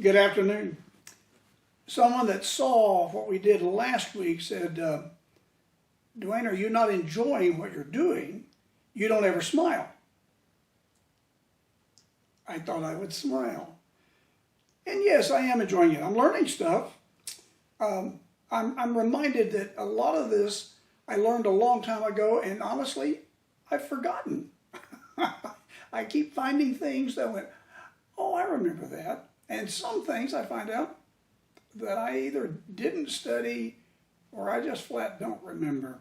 Good afternoon. Someone that saw what we did last week said, Dewayne, are you not enjoying what you're doing? You don't ever smile. I thought I would smile. And yes, I am enjoying it. I'm learning stuff. I'm reminded that a lot of this I learned a long time ago, and honestly, I've forgotten. I keep finding things that went, oh, I remember that. And some things I find out that I either didn't study or I just flat don't remember.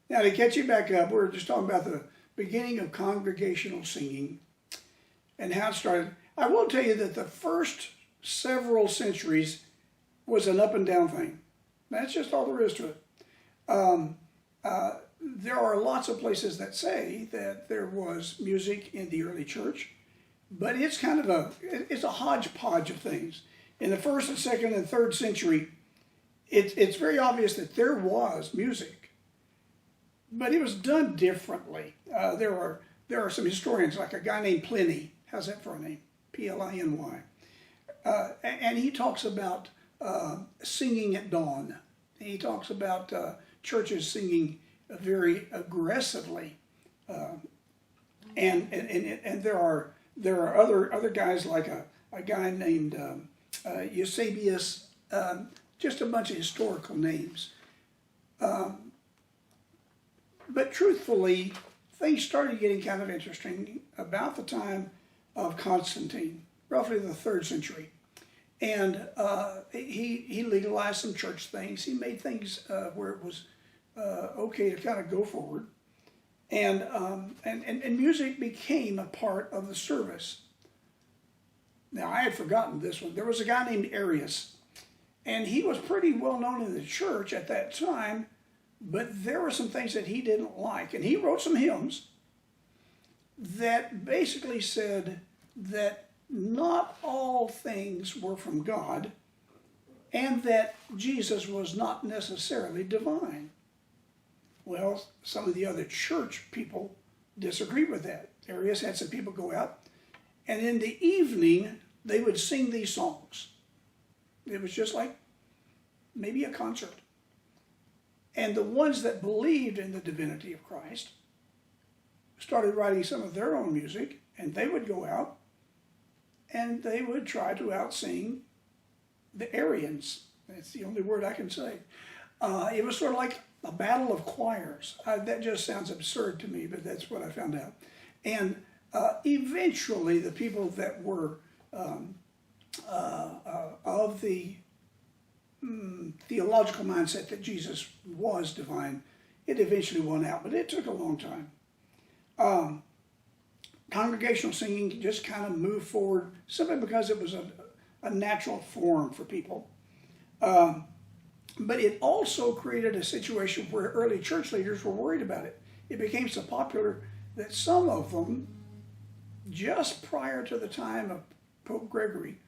Now, to catch you back up, we're just talking about the beginning of congregational singing and how it started. I will tell you that the first several centuries was an up and down thing. That's just all there is to it. There are lots of places that say that there was music in the early church, but it's kind of it's a hodgepodge of things. In the first and second and third century, it's very obvious that there was music, but it was done differently. There are some historians, like a guy named Pliny. How's that for a name? Pliny. And he talks about singing at dawn. He talks about churches singing very aggressively, and there are other guys, like a guy named Eusebius, just a bunch of historical names. But truthfully, things started getting kind of interesting about the time of Constantine, roughly the 3rd century. And he legalized some church things. He made things where it was okay to kind of go forward. And music became a part of the service. Now, I had forgotten this one. There was a guy named Arius, and he was pretty well known in the church at that time, but there were some things that he didn't like. And he wrote some hymns that basically said that not all things were from God, and that Jesus was not necessarily divine. Well, some of the other church people disagreed with that. Arius had some people go out, and in the evening, they would sing these songs. It was just like maybe a concert. And the ones that believed in the divinity of Christ started writing some of their own music, and they would go out and they would try to out-sing the Arians. That's the only word I can say. It was sort of like a battle of choirs. That just sounds absurd to me, but that's what I found out. And eventually, the people that were of the theological mindset that Jesus was divine, it eventually won out, but it took a long time. Congregational singing just kind of moved forward simply because it was a natural form for people. But it also created a situation where early church leaders were worried about it. It became so popular that some of them, just prior to the time of Pope Gregory,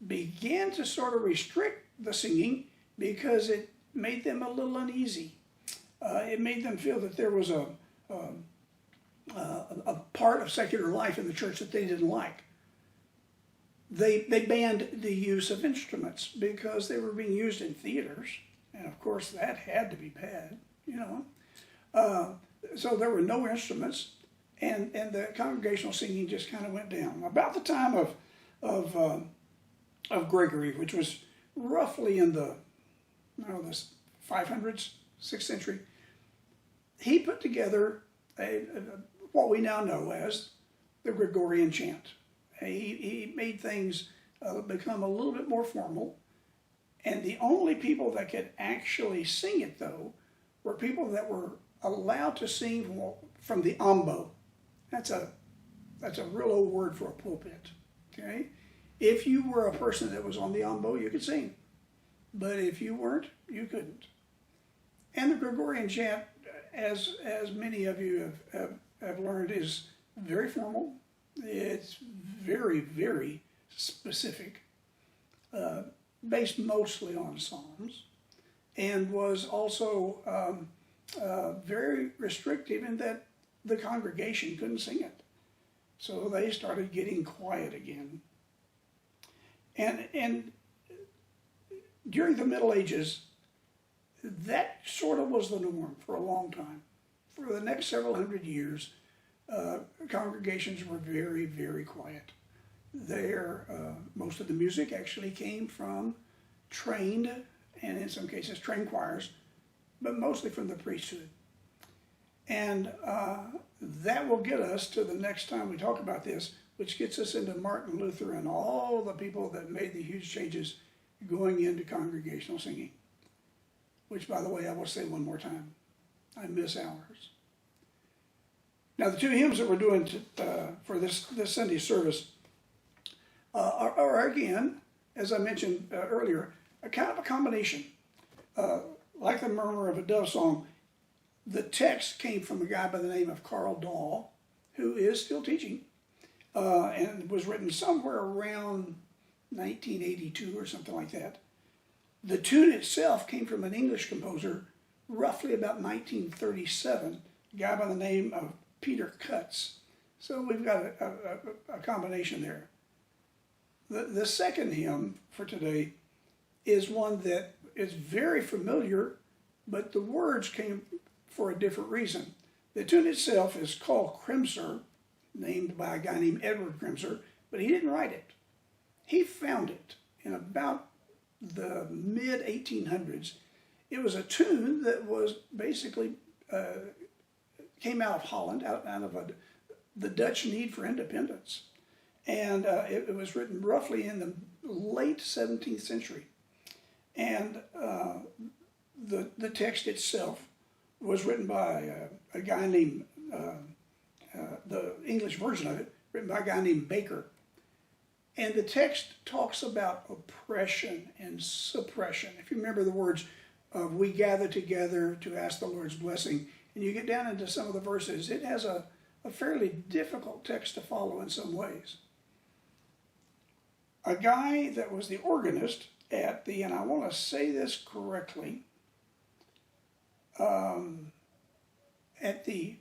began to sort of restrict the singing because it made them a little uneasy. It made them feel that there was a part of secular life in the church that they didn't like. They banned the use of instruments because they were being used in theaters, and of course that had to be bad, you know. So there were no instruments, and the congregational singing just kind of went down. About the time of Gregory, which was roughly in the 500s, 6th century, he put together what we now know as the Gregorian chant. He made things become a little bit more formal, and the only people that could actually sing it, though, were people that were allowed to sing from the ambo. That's a real old word for a pulpit. Okay, if you were a person that was on the ambo, you could sing, but if you weren't, you couldn't. And the Gregorian chant, as many of you have learned, is very formal. It's very, very specific, based mostly on psalms, and was also very restrictive in that the congregation couldn't sing it. So they started getting quiet again. And during the Middle Ages, that sort of was the norm for a long time. For the next several hundred years, congregations were very, very quiet. Most of the music actually came from trained, and in some cases trained choirs, but mostly from the priesthood. And that will get us to the next time we talk about this, which gets us into Martin Luther and all the people that made the huge changes going into congregational singing. Which, by the way, I will say one more time, I miss ours. Now, the two hymns that we're doing for this Sunday service are again, as I mentioned earlier, a kind of a combination. Like the Murmur of a Dove song, the text came from a guy by the name of Carl Dahl, who is still teaching, and was written somewhere around 1982 or something like that. The tune itself came from an English composer roughly about 1937, a guy by the name of Peter Cutts. So we've got a combination there. The second hymn for today is one that is very familiar, but the words came for a different reason. The tune itself is called Crimser, named by a guy named Edward Crimser, but he didn't write it. He found it in about the mid-1800s. It was a tune that was basically, came out of Holland, out of the Dutch need for independence. And it was written roughly in the late 17th century. And the text itself was written by a guy named, the English version of it, written by a guy named Baker. And the text talks about oppression and suppression. If you remember the words of "we gather together to ask the Lord's blessing," and you get down into some of the verses, it has a fairly difficult text to follow in some ways. A guy that was the organist at the, and I want to say this correctly, at the,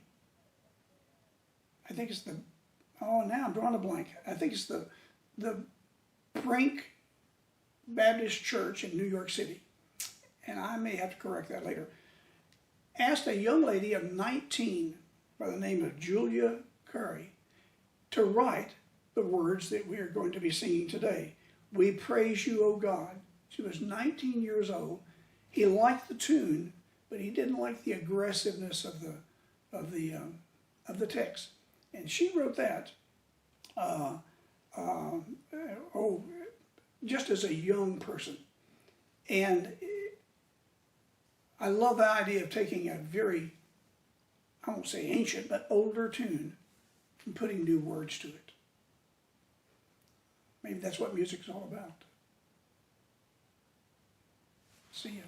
I think it's the, oh, now I'm drawing a blank. I think it's the Brink Baptist Church in New York City, and I may have to correct that later, asked a young lady of 19 by the name of Julia Curry to write the words that we are going to be singing today. "We praise you, O God." She was 19 years old. He liked the tune, but he didn't like the aggressiveness of the text, and she wrote that. Just as a young person. And I love the idea of taking a very, I won't say ancient, but older tune and putting new words to it. Maybe that's what music's all about. See you.